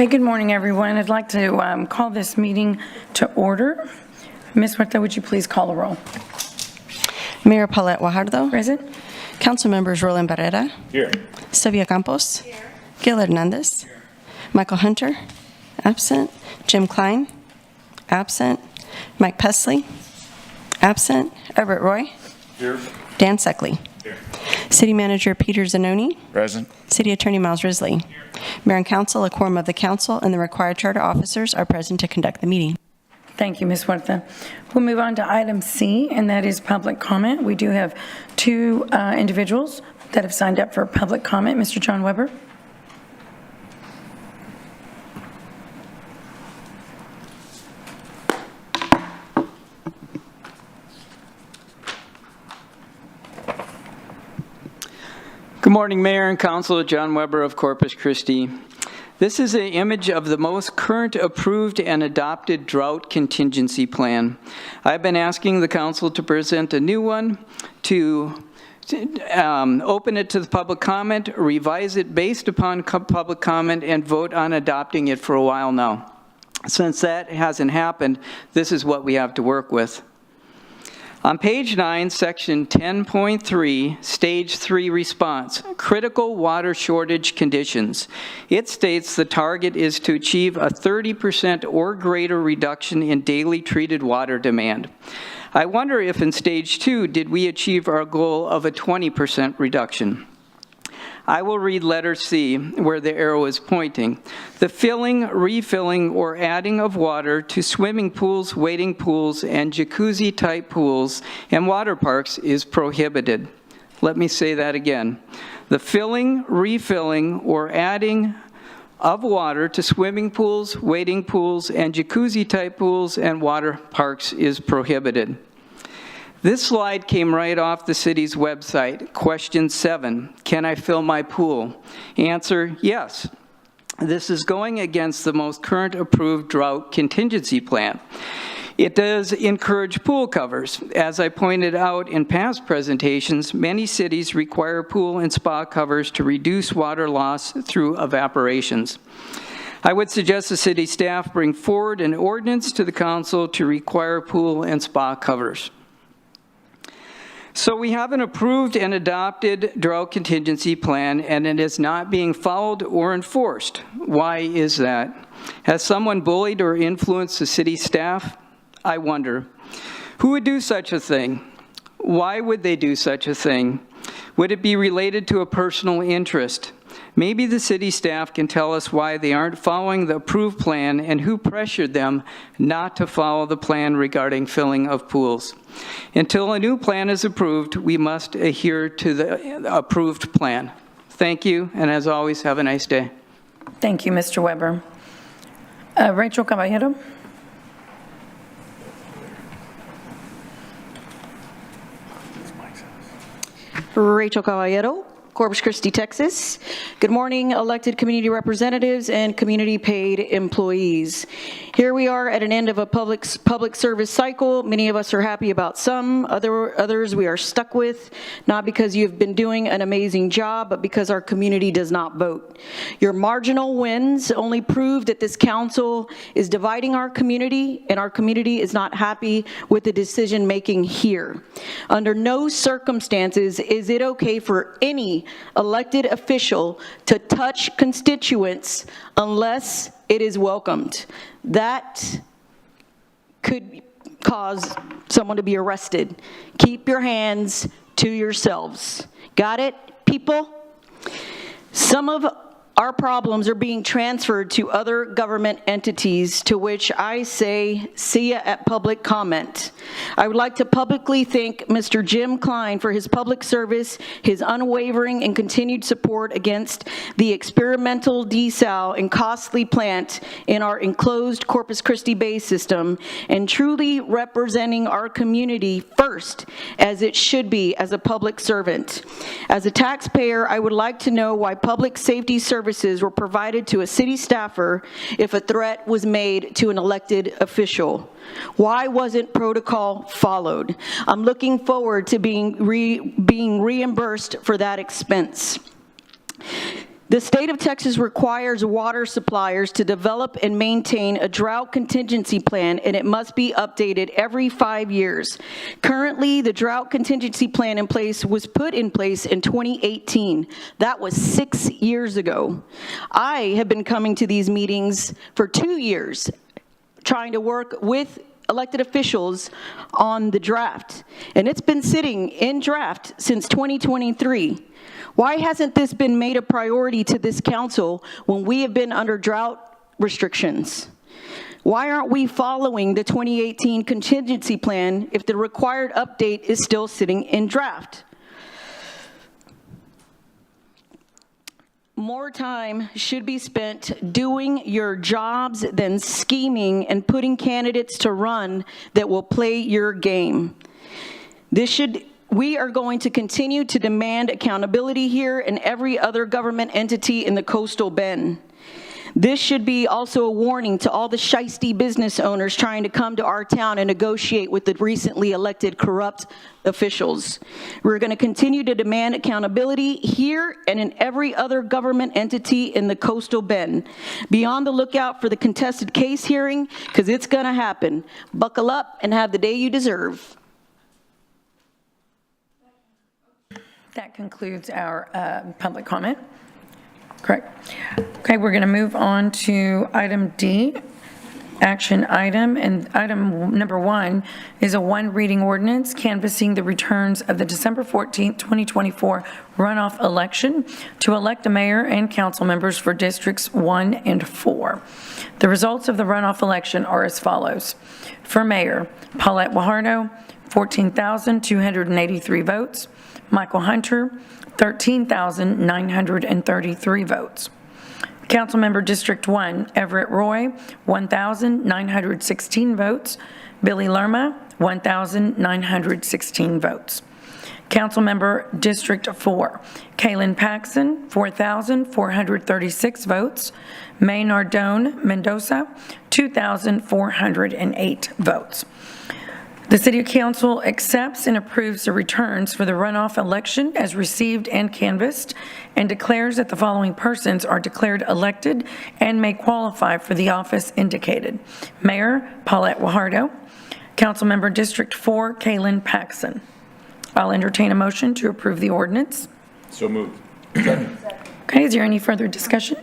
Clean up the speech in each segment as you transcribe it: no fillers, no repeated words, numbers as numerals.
Okay, good morning, everyone. I'd like to call this meeting to order. Ms. Huerta, would you please call the roll? Mayor Paulette Guajardo. Present. Council members Roland Barrera. Here. Sevilla Campos. Here. Gil Hernandez. Here. Michael Hunter. Absent. Jim Klein. Absent. Mike Pesley. Absent. Everett Roy. Here. Dan Seckley. Here. City Manager Peter Zanoni. Present. City Attorney Miles Risley. Here. Mayor and Council, a quorum of the Council and the required charter officers are present to conduct the meeting. Thank you, Ms. Huerta. We'll move on to item C, and that is public comment. We do have two individuals that have signed up for public comment. Mr. John Weber. Good morning, Mayor and Council. John Weber of Corpus Christi. This is an image of the most current approved and adopted drought contingency plan. I've been asking the Council to present a new one, to open it to the public comment, revise it based upon public comment, and vote on adopting it for a while now. Since that hasn't happened, this is what we have to work with. On page 9, section 10.3, stage 3 response, critical water shortage conditions. It states the target is to achieve a 30% or greater reduction in daily treated water demand. I wonder if in stage 2, did we achieve our goal of a 20% reduction? I will read letter C, where the arrow is pointing. The filling, refilling, or adding of water to swimming pools, wading pools, and jacuzzi-type pools and water parks is prohibited. Let me say that again. The filling, refilling, or adding of water to swimming pools, wading pools, and jacuzzi-type pools and water parks is prohibited. This slide came right off the city's website. Question 7, can I fill my pool? Answer, yes. This is going against the most current approved drought contingency plan. It does encourage pool covers. As I pointed out in past presentations, many cities require pool and spa covers to reduce water loss through evaporations. I would suggest the city staff bring forward an ordinance to the council to require pool and spa covers. So we have an approved and adopted drought contingency plan, and it is not being followed or enforced. Why is that? Has someone bullied or influenced the city staff? I wonder. Who would do such a thing? Why would they do such a thing? Would it be related to a personal interest? Maybe the city staff can tell us why they aren't following the approved plan and who pressured them not to follow the plan regarding filling of pools. Until a new plan is approved, we must adhere to the approved plan. Thank you, and as always, have a nice day. Thank you, Mr. Weber. Rachel Caballero. Rachel Caballero, Corpus Christi, Texas. Good morning, elected community representatives and community paid employees. Here we are at an end of a public service cycle. Many of us are happy about some, others we are stuck with, not because you've been doing an amazing job, but because our community does not vote. Your marginal wins only prove that this council is dividing our community, and our community is not happy with the decision making here. Under no circumstances is it okay for any elected official to touch constituents unless it is welcomed. That could cause someone to be arrested. Keep your hands to yourselves. Got it, people? Some of our problems are being transferred to other government entities, to which I say, see ya at public comment. I would like to publicly thank Mr. Jim Klein for his public service, his unwavering and continued support against the experimental desal and costly plant in our enclosed Corpus Christi Bay system, and truly representing our community first, as it should be as a public servant. As a taxpayer, I would like to know why public safety services were provided to a city staffer if a threat was made to an elected official. Why wasn't protocol followed? I'm looking forward to being reimbursed for that expense. The state of Texas requires water suppliers to develop and maintain a drought contingency plan, and it must be updated every 5 years. Currently, the drought contingency plan in place was put in place in 2018. That was 6 years ago. I have been coming to these meetings for 2 years, trying to work with elected officials on the draft, and it's been sitting in draft since 2023. Why hasn't this been made a priority to this council when we have been under drought restrictions? Why aren't we following the 2018 contingency plan if the required update is still sitting in draft? More time should be spent doing your jobs than scheming and putting candidates to run that will play your game. We are going to continue to demand accountability here and every other government entity in the coastal bend. This should be also a warning to all the shiesty business owners trying to come to our town and negotiate with the recently elected corrupt officials. We're going to continue to demand accountability here and in every other government entity in the coastal bend. Be on the lookout for the contested case hearing, because it's going to happen. Buckle up and have the day you deserve. That concludes our public comment. Correct. Okay, we're going to move on to item D, action item. And item number 1 is a one-reading ordinance canvassing the returns of the December 14th, 2024 runoff election to elect a mayor and council members for districts 1 and 4. The results of the runoff election are as follows. For mayor, Paulette Guajardo, 14,283 votes. Michael Hunter, 13,933 votes. Councilmember District 1, Everett Roy, 1,916 votes. Billy Lerma, 1,916 votes. Councilmember District 4, Kaylin Paxson, 4,436 votes. May Nardone Mendoza, 2,408 votes. The City Council accepts and approves the returns for the runoff election as received and canvassed, and declares that the following persons are declared elected and may qualify for the office indicated. Mayor Paulette Guajardo, Councilmember District 4 Kaylin Paxson. I'll entertain a motion to approve the ordinance. So moved. Okay, is there any further discussion?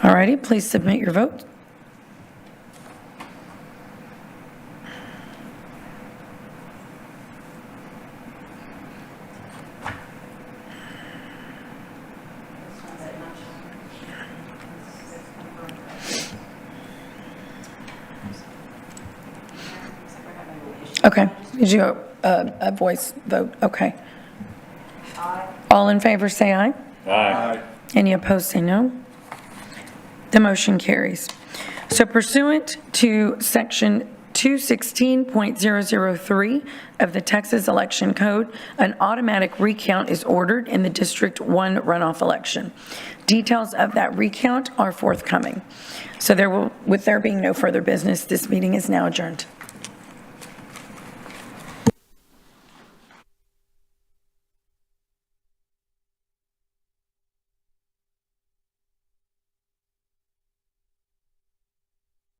All righty, please submit your vote. Okay, did you a voice vote? Okay. Aye. All in favor say aye. Aye. Any opposed say no. The motion carries. So pursuant to section 216.003 of the Texas Election Code, an automatic recount is ordered in the District 1 runoff election. Details of that recount are forthcoming. So with there being no further business, this meeting is now adjourned.